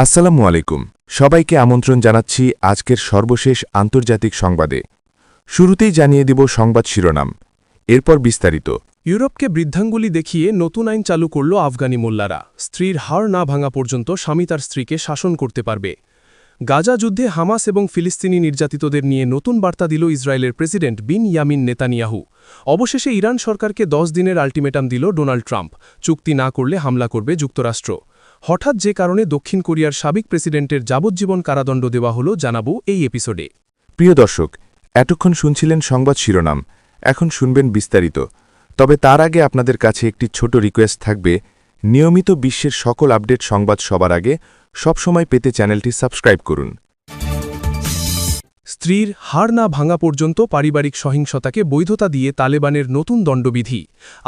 আসসালামু আলাইকুম। সবাইকে আমন্ত্রণ জানাচ্ছি আজকের সর্বশেষ আন্তর্জাতিক সংবাদে। শুরুতেই জানিয়ে দিব সংবাদ শিরোনাম, এরপর বিস্তারিত। ইউরোপকে বৃদ্ধাঙ্গুলি দেখিয়ে নতুন আইন চালু করল আফগানি মোল্লারা। স্ত্রীর হাড় না ভাঙা পর্যন্ত স্বামী তার স্ত্রীকে শাসন করতে পারবে। গাজা যুদ্ধে হামাস এবং ফিলিস্তিনি নির্যাতিতদের নিয়ে নতুন বার্তা দিল ইসরায়েলের প্রেসিডেন্ট বিনয়ামিন নেতানিয়াহু। অবশেষে ইরান সরকারকে 10 দিনের আল্টিমেটাম দিল ডোনাল্ড ট্রাম্প। চুক্তি না করলে হামলা করবে যুক্তরাষ্ট্র। হঠাৎ যে কারণে দক্ষিণ কোরিয়ার সাবেক প্রেসিডেন্টের যাবজ্জীবন কারাদণ্ড দেওয়া হল জানাবো এই এপিসোডে। প্রিয় দর্শক, এতক্ষণ শুনছিলেন সংবাদ শিরোনাম, এখন শুনবেন বিস্তারিত। তবে তার আগে আপনাদের কাছে একটি ছোট রিকোয়েস্ট থাকবে, নিয়মিত বিশ্বের সকল আপডেট সংবাদ সবার আগে সবসময় পেতে চ্যানেলটি সাবস্ক্রাইব করুন। স্ত্রীর হাড় না ভাঙা পর্যন্ত পারিবারিক সহিংসতাকে বৈধতা দিয়ে তালেবানের নতুন দণ্ডবিধি।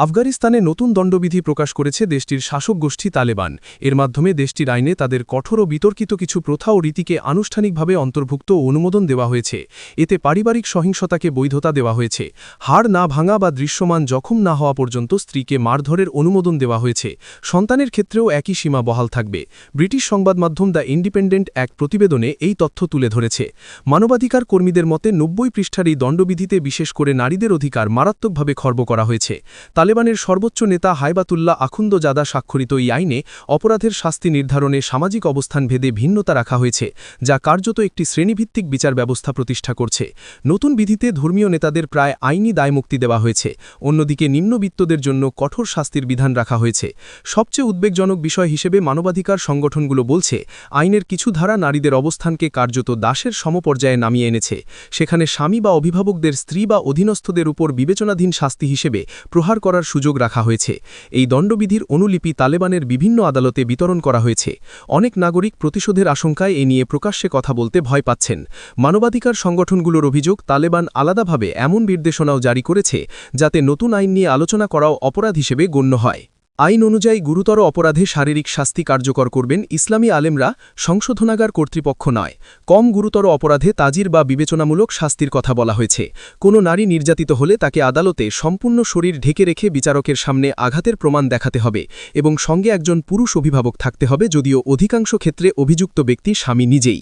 আফগানিস্তানে নতুন দণ্ডবিধি প্রকাশ করেছে দেশটির শাসক গোষ্ঠী তালেবান। এর মাধ্যমে দেশটির আইনে তাদের কঠোর ও বিতর্কিত কিছু প্রথা ও রীতিকে আনুষ্ঠানিকভাবে অন্তর্ভুক্ত ও অনুমোদন দেওয়া হয়েছে। এতে পারিবারিক সহিংসতাকে বৈধতা দেওয়া হয়েছে। হাড় না ভাঙা বা দৃশ্যমান জখম না হওয়া পর্যন্ত স্ত্রীকে মারধরের অনুমোদন দেওয়া হয়েছে। সন্তানের ক্ষেত্রেও একই সীমা বহাল থাকবে। ব্রিটিশ সংবাদ মাধ্যম দ্য ইন্ডিপেন্ডেন্ট এক প্রতিবেদনে এই তথ্য তুলে ধরেছে। মানবাধিকার কর্মীদের মতে 90 পৃষ্ঠার এই দণ্ডবিধিতে বিশেষ করে নারীদের অধিকার মারাত্মকভাবে খর্ব করা হয়েছে। তালেবানের সর্বোচ্চ নেতা হাইবাতুল্লাহ আখুন্দজাদা স্বাক্ষরিত এই আইনে অপরাধের শাস্তি নির্ধারণে সামাজিক অবস্থান ভেদে ভিন্নতা রাখা হয়েছে, যা কার্যত একটি শ্রেণীভিত্তিক বিচার ব্যবস্থা প্রতিষ্ঠা করছে। নতুন বিধিতে ধর্মীয় নেতাদের প্রায় আইনি দায়মুক্তি দেওয়া হয়েছে। অন্যদিকে নিম্নবিত্তদের জন্য কঠোর শাস্তির বিধান রাখা হয়েছে। সবচেয়ে উদ্বেগজনক বিষয় হিসেবে মানবাধিকার সংগঠনগুলো বলছে, আইনের কিছু ধারা নারীদের অবস্থানকে কার্যত দাসের সমপর্যায়ে নামিয়ে এনেছে। সেখানে স্বামী বা অভিভাবকদের স্ত্রী বা অধীনস্থদের উপর বিবেচনাধীন শাস্তি হিসেবে প্রহার করার সুযোগ রাখা হয়েছে। এই দণ্ডবিধির অনুলিপি তালেবানের বিভিন্ন আদালতে বিতরণ করা হয়েছে। অনেক নাগরিক প্রতিশোধের আশঙ্কায় এ নিয়ে প্রকাশ্যে কথা বলতে ভয় পাচ্ছেন। মানবাধিকার সংগঠনগুলোর অভিযোগ, তালেবান আলাদাভাবে এমন নির্দেশনাও জারি করেছে যাতে নতুন আইন নিয়ে আলোচনা করাও অপরাধ হিসেবে গণ্য হয়। আইন অনুযায়ী গুরুতর অপরাধে শারীরিক শাস্তি কার্যকর করবেন ইসলামী আলেমরা, সংশোধনাগার কর্তৃপক্ষ নয়। কম গুরুতর অপরাধে তাজির বা বিবেচনামূলক শাস্তির কথা বলা হয়েছে। কোনো নারী নির্যাতিত হলে তাকে আদালতে সম্পূর্ণ শরীর ঢেকে রেখে বিচারকের সামনে আঘাতের প্রমাণ দেখাতে হবে এবং সঙ্গে একজন পুরুষ অভিভাবক থাকতে হবে, যদিও অধিকাংশ ক্ষেত্রে অভিযুক্ত ব্যক্তি স্বামী নিজেই।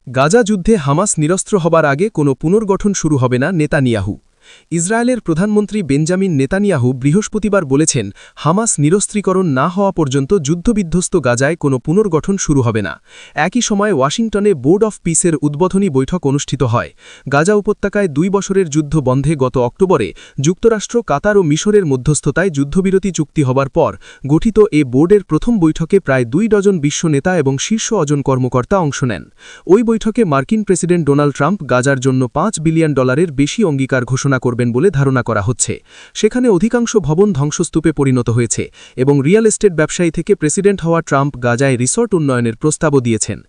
গাজা যুদ্ধে হামাস নিরস্ত্র হবার আগে কোনো পুনর্গঠন শুরু হবে না নেতানিয়াহু। ইসরায়েলের প্রধানমন্ত্রী বেঞ্জামিন নেতানিয়াহু বৃহস্পতিবার বলেছেন, হামাস নিরস্ত্রীকরণ না হওয়া পর্যন্ত যুদ্ধবিধ্বস্ত গাজায় কোনো পুনর্গঠন শুরু হবে না। একই সময় ওয়াশিংটনে বোর্ড অফ পিসের উদ্বোধনী বৈঠক অনুষ্ঠিত হয়। গাজা উপত্যকায় 2 বছরের যুদ্ধ বন্ধে গত অক্টোবরে যুক্তরাষ্ট্র, কাতার ও মিশরের মধ্যস্থতায় যুদ্ধবিরতি চুক্তি হবার পর গঠিত এ বোর্ডের প্রথম বৈঠকে প্রায় 2 ডজন বিশ্ব নেতা এবং শীর্ষ অজন কর্মকর্তা অংশ নেন। ওই বৈঠকে মার্কিন প্রেসিডেন্ট ডোনাল্ড ট্রাম্প গাজার জন্য $5 বিলিয়ন বেশি অঙ্গীকার ঘোষণা করবেন বলে ধারণা করা হচ্ছে। সেখানে অধিকাংশ ভবন ধ্বংসস্তূপে পরিণত হয়েছে এবং রিয়েল এস্টেট ব্যবসায়ী থেকে প্রেসিডেন্ট হওয়া ট্রাম্প গাজায় রিসর্ট উন্নয়নের প্রস্তাবও দিয়েছেন।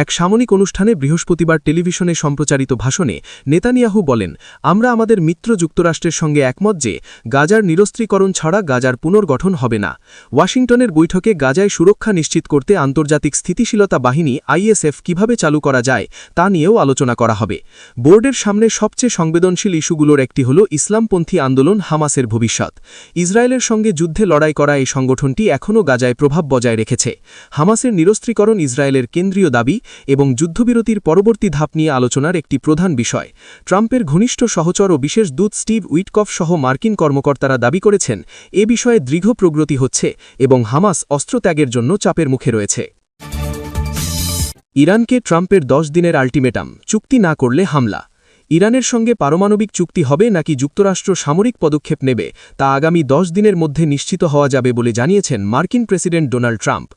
এক সামরিক অনুষ্ঠানে বৃহস্পতিবার টেলিভিশনে সম্প্রচারিত ভাষণে নেতানিয়াহু বলেন, আমরা আমাদের মিত্র যুক্তরাষ্ট্রের সঙ্গে একমত যে গাজার নিরস্ত্রীকরণ ছাড়া গাজার পুনর্গঠন হবে না। ওয়াশিংটনের বৈঠকে গাজায় সুরক্ষা নিশ্চিত করতে আন্তর্জাতিক স্থিতিশীলতা বাহিনী ISF কিভাবে চালু করা যায় তা নিয়েও আলোচনা করা হবে। বোর্ডের সামনে সবচেয়ে সংবেদনশীল ইস্যুগুলোর একটি হল ইসলামপন্থী আন্দোলন হামাসের ভবিষ্যৎ। ইসরায়েলের সঙ্গে যুদ্ধে লড়াই করা এই সংগঠনটি এখনও গাজায় প্রভাব বজায় রেখেছে। হামাসের নিরস্ত্রীকরণ ইসরায়েলের কেন্দ্রীয় দাবি এবং যুদ্ধবিরতির পরবর্তী ধাপ নিয়ে আলোচনার একটি প্রধান বিষয়। ট্রাম্পের ঘনিষ্ঠ সহচর ও বিশেষ দূত স্টিভ উইটকফ সহ মার্কিন কর্মকর্তারা দাবি করেছেন, এ বিষয়ে দৃঢ় প্রগতি হচ্ছে এবং হামাস অস্ত্রত্যাগের জন্য চাপের মুখে রয়েছে। ইরানকে ট্রাম্পের 10 দিনের আল্টিমেটাম, চুক্তি না করলে হামলা। ইরানের সঙ্গে পারমাণবিক চুক্তি হবে নাকি যুক্তরাষ্ট্র সামরিক পদক্ষেপ নেবে তা আগামী 10 দিনের মধ্যে নিশ্চিত হওয়া যাবে বলে জানিয়েছেন মার্কিন প্রেসিডেন্ট ডোনাল্ড ট্রাম্প।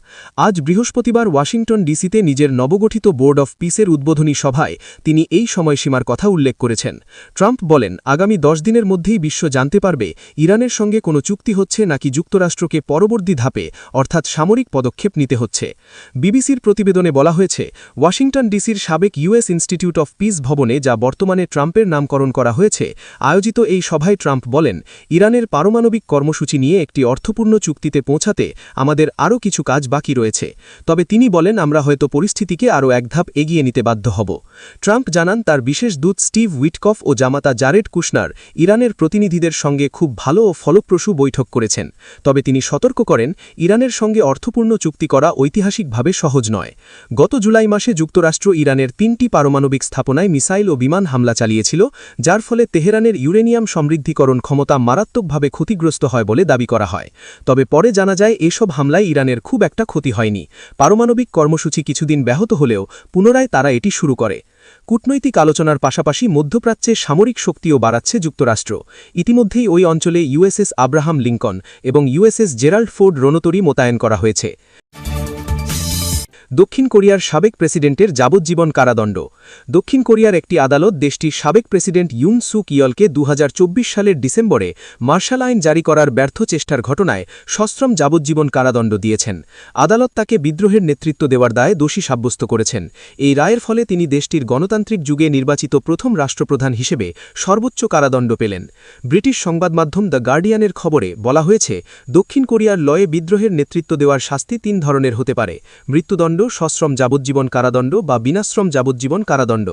আজ বৃহস্পতিবার ওয়াশিংটন ডিসিতে নিজের নবগঠিত বোর্ড অফ পিসের উদ্বোধনী সভায় তিনি এই সময়সীমার কথা উল্লেখ করেছেন। ট্রাম্প বলেন, আগামী 10 দিনের মধ্যেই বিশ্ব জানতে পারবে ইরানের সঙ্গে কোনো চুক্তি হচ্ছে নাকি যুক্তরাষ্ট্রকে পরবর্তী ধাপে অর্থাৎ সামরিক পদক্ষেপ নিতে হচ্ছে। বিবিসির প্রতিবেদনে বলা হয়েছে, ওয়াশিংটন ডিসির সাবেক US ইনস্টিটিউট অফ পিস ভবনে, যা বর্তমানে যেখানে ট্রাম্পের নামকরণ করা হয়েছে আয়োজিত এই সভায় ট্রাম্প বলেন, ইরানের পারমাণবিক কর্মসূচি নিয়ে একটি অর্থপূর্ণ চুক্তিতে পৌঁছাতে আমাদের আরও কিছু কাজ বাকি রয়েছে, তবে তিনি বলেন আমরা হয়তো পরিস্থিতিকে আরও এক ধাপ এগিয়ে নিতে বাধ্য হব। ট্রাম্প জানান তার বিশেষ দূত স্টিভ উইটকফ ও জামাতা জারেড কুশনার ইরানের প্রতিনিধিদের সঙ্গে খুব ভালো ও ফলপ্রসূ বৈঠক করেছেন, তবে তিনি সতর্ক করেন ইরানের সঙ্গে অর্থপূর্ণ চুক্তি করা ঐতিহাসিকভাবে সহজ নয়। গত জুলাই মাসে যুক্তরাষ্ট্র ইরানের 3টি পারমাণবিক স্থাপনায় মিসাইল ও বিমান হামলা চালিয়েছিল, যার ফলে তেহরানের ইউরেনিয়াম সমৃদ্ধিকরণ ক্ষমতা মারাত্মকভাবে ক্ষতিগ্রস্ত হয় বলে দাবি করা হয়। তবে পরে জানা যায় এসব হামলায় ইরানের খুব একটা ক্ষতি হয়নি। পারমাণবিক কর্মসূচি কিছুদিন ব্যাহত হলেও পুনরায় তারা এটি শুরু করে। কূটনৈতিক আলোচনার পাশাপাশি মধ্যপ্রাচ্যে সামরিক শক্তিও বাড়াচ্ছে যুক্তরাষ্ট্র। ইতিমধ্যেই ওই অঞ্চলে ইউএসএস আব্রাহাম লিঙ্কন এবং ইউএসএস জেরাল্ড ফোর্ড রণতরী মোতায়েন করা হয়েছে। দক্ষিণ কোরিয়ার সাবেক প্রেসিডেন্টের যাবজ্জীবন কারাদণ্ড। দক্ষিণ কোরিয়ার একটি আদালত দেশটির সাবেক প্রেসিডেন্ট ইউন সুক ইয়লকে 2024 সালের ডিসেম্বরে মার্শাল আইন জারি করার ব্যর্থ চেষ্টার ঘটনায় সশ্রম যাবজ্জীবন কারাদণ্ড দিয়েছেন। আদালত তাকে বিদ্রোহের নেতৃত্ব দেওয়ার দায়ে দোষী সাব্যস্ত করেছেন। এই রায়ের ফলে তিনি দেশটির গণতান্ত্রিক যুগে নির্বাচিত প্রথম রাষ্ট্রপ্রধান হিসেবে সর্বোচ্চ কারাদণ্ড পেলেন। ব্রিটিশ সংবাদ মাধ্যম দ্য গার্ডিয়ানের খবরে বলা হয়েছে, দক্ষিণ কোরিয়ার লয়ে বিদ্রোহের নেতৃত্ব দেওয়ার শাস্তি 3 ধরনের হতে পারে: মৃত্যুদণ্ড, সশ্রম যাবজ্জীবন কারাদণ্ড বা বিনাশ্রম যাবজ্জীবন কারাদণ্ড।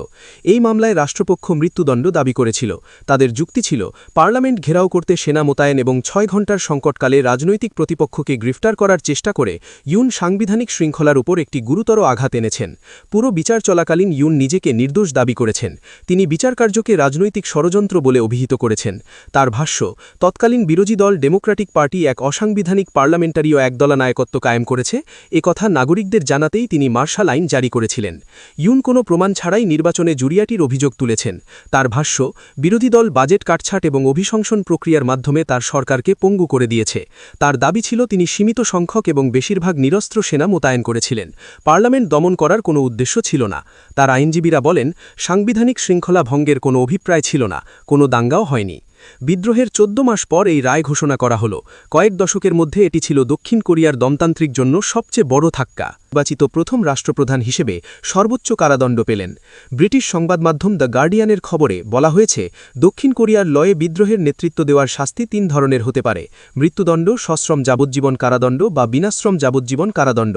এই মামলায় রাষ্ট্রপক্ষ মৃত্যুদণ্ড দাবি করেছিল। তাদের যুক্তি ছিল, পার্লামেন্ট ঘেরাও করতে সেনা মোতায়েন এবং 6 ঘণ্টার সংকটকালে রাজনৈতিক প্রতিপক্ষকে গ্রেফতার করার চেষ্টা করে ইউন সাংবিধানিক শৃঙ্খলার উপর একটি গুরুতর আঘাত এনেছেন। পুরো বিচার চলাকালীন ইউন নিজেকে নির্দোষ দাবি করেছেন। তিনি বিচারকার্যকে রাজনৈতিক ষড়যন্ত্র বলে অভিহিত করেছেন। তার ভাষ্য, তৎকালীন বিরোধী দল ডেমোক্রেটিক পার্টি এক অসাংবিধানিক পার্লামেন্টারীয় একদলা নায়কত্ব কায়েম করেছে, একথা নাগরিকদের জানাতেই তিনি মার্শাল আইন জারি করেছিলেন। ইউন কোনো প্রমাণ ছাড়াই নির্বাচনে জুরিয়াটির অভিযোগ তুলেছেন। তার ভাষ্য, বিরোধী দল বাজেট কাটছাট এবং অভিশংসন প্রক্রিয়ার মাধ্যমে তার সরকারকে পঙ্গু করে দিয়েছে। তার দাবি ছিল তিনি সীমিত সংখ্যক এবং বেশিরভাগ নিরস্ত্র সেনা মোতায়েন করেছিলেন। পার্লামেন্ট দমন করার কোনো উদ্দেশ্য ছিল না। তার আইনজীবীরা বলেন, সাংবিধানিক শৃঙ্খলা ভঙ্গের কোনো অভিপ্রায় ছিল না, কোনো দাঙ্গাও হয়নি। বিদ্রোহের 14 মাস পর এই রায় ঘোষণা করা হল। কয়েক দশকের মধ্যে এটি ছিল দক্ষিণ কোরিয়ার দমতান্ত্রিক জন্য সবচেয়ে বড় ধাক্কা। নির্বাচিত প্রথম রাষ্ট্রপ্রধান হিসেবে সর্বোচ্চ কারাদণ্ড পেলেন। ব্রিটিশ সংবাদ মাধ্যম দ্য গার্ডিয়ানের খবরে বলা হয়েছে, দক্ষিণ কোরিয়ার লয়ে বিদ্রোহের নেতৃত্ব দেওয়ার শাস্তি 3 ধরনের হতে পারে: মৃত্যুদণ্ড, সশ্রম যাবজ্জীবন কারাদণ্ড বা বিনাশ্রম যাবজ্জীবন কারাদণ্ড।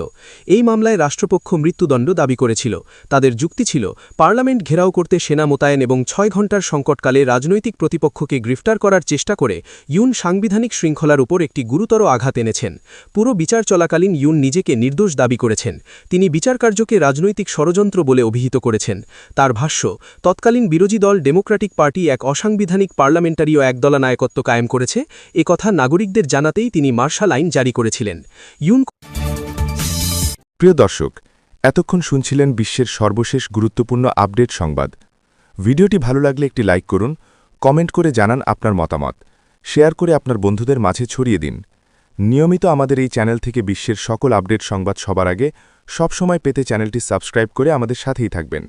এই মামলায় রাষ্ট্রপক্ষ মৃত্যুদণ্ড দাবি করেছিল। তাদের যুক্তি ছিল, পার্লামেন্ট ঘেরাও করতে সেনা মোতায়েন এবং 6 ঘণ্টার সংকটকালে রাজনৈতিক প্রতিপক্ষকে গ্রেফতার করার চেষ্টা করে ইউন সাংবিধানিক শৃঙ্খলার উপর একটি গুরুতর আঘাত এনেছেন। পুরো বিচার চলাকালীন ইউন নিজেকে নির্দোষ দাবি করেছেন। তিনি বিচারকার্যকে রাজনৈতিক ষড়যন্ত্র বলে অভিহিত করেছেন। তার ভাষ্য, তৎকালীন বিরোধী দল ডেমোক্রেটিক পার্টি এক অসাংবিধানিক পার্লামেন্টারীয় একদলা নায়কত্ব কায়েম করেছে, একথা নাগরিকদের জানাতেই তিনি মার্শাল আইন জারি করেছিলেন। প্রিয় দর্শক, এতক্ষণ শুনছিলেন বিশ্বের সর্বশেষ গুরুত্বপূর্ণ আপডেট সংবাদ। ভিডিওটি ভালো লাগলে একটি লাইক করুন, কমেন্ট করে জানান আপনার মতামত, শেয়ার করে আপনার বন্ধুদের মাঝে ছড়িয়ে দিন। নিয়মিত আমাদের এই চ্যানেল থেকে বিশ্বের সকল আপডেট সংবাদ সবার আগে সবসময় পেতে চ্যানেলটি সাবস্ক্রাইব করে আমাদের সাথেই থাকবেন।